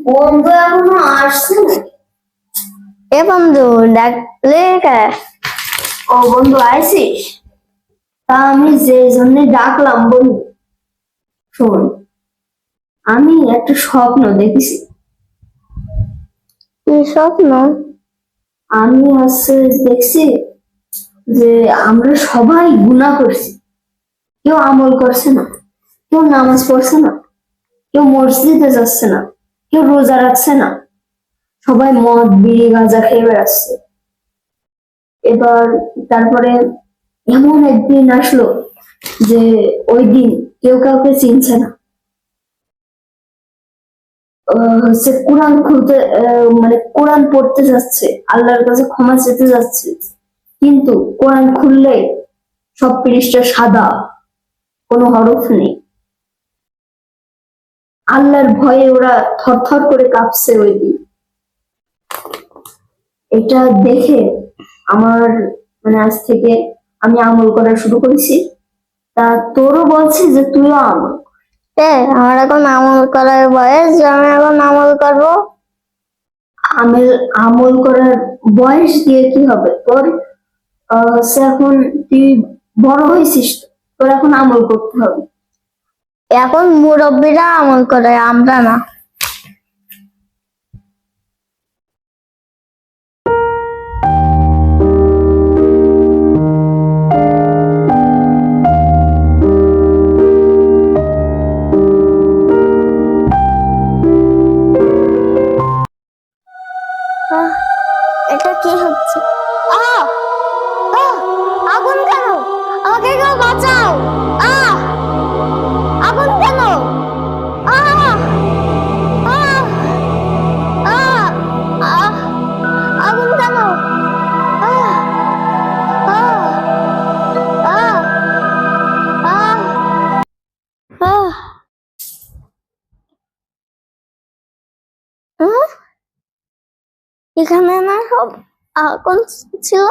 বন্ধু এখনো আসছে না। এ বন্ধু ডাকলে কে? ও বন্ধু আইছিস? তা আমি যে জন্য ডাকলাম বন্ধু, শোন, আমি একটা স্বপ্ন দেখেছি। কি স্বপ্ন? আমি দেখছি যে আমরা সবাই গুনাহ করছি, কেউ আমল করছে না, কেউ নামাজ পড়ছে না, কেউ মসজিদে যাচ্ছে না, কেউ রোজা রাখছে না, সবাই মদ বিড়ি গাঁজা খেয়ে বেড়াচ্ছে। এবার তারপরে এমন একদিন আসলো যে ওই দিন কেউ কাউকে চিনছে না। হচ্ছে কোরআন খুলতে মানে কোরআন পড়তে যাচ্ছে, আল্লাহর কাছে ক্ষমা চেতে যাচ্ছে, কিন্তু কোরআন খুললে সব পৃষ্ঠা সাদা, কোনো হরফ নেই। আল্লাহর ভয়ে ওরা থরথর করে কাঁপছে ওই দিন। এটা দেখে আমার মানে আজ থেকে আমি আমল করা শুরু করেছি। তা তোরও বলছি যে তুইও আমল। আমার এখন আমল করার বয়স যে আমি এখন আমল করবো? আমল আমল করার বয়স দিয়ে কি হবে তোর? হচ্ছে এখন তুই বড় হয়েছিস, তোর এখন আমল করতে হবে। এখন মুরব্বীরা আমল করে, আমরা না। এটা কি হচ্ছে? আহ! আহ! আগুন কেন? আমাকে কেউ বাঁচাও! আহ! আগুন কেন? আহ! আহ! আহ! আহ! আগুন কেন? আহ! আহ! আহ! আহ! আহ! আহ! এখানে না সব আগুন ছিল।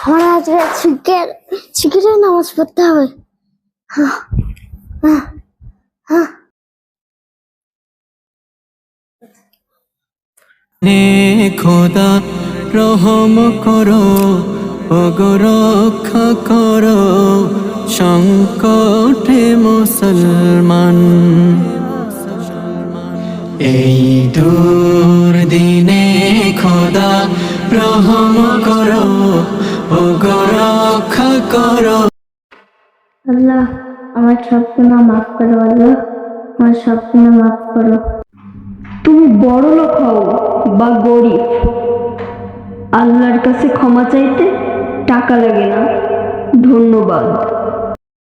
আমার আজকে ছিকের নামাজ পড়তে হবে। নে খোদা রহম করো, ওগো রক্ষা করো সংকটে মুসলমান। এই দুর্দিনে খোদা রহম করো, ওগো রক্ষা করো। আল্লাহ আমার সব গুনাহ মাফ করো, আল্লাহ আমার সব গুনাহ মাফ করো। তুমি বড় লোক হও বা গরিব, আল্লাহর কাছে ক্ষমা চাইতে টাকা লাগে না। ধন্যবাদ।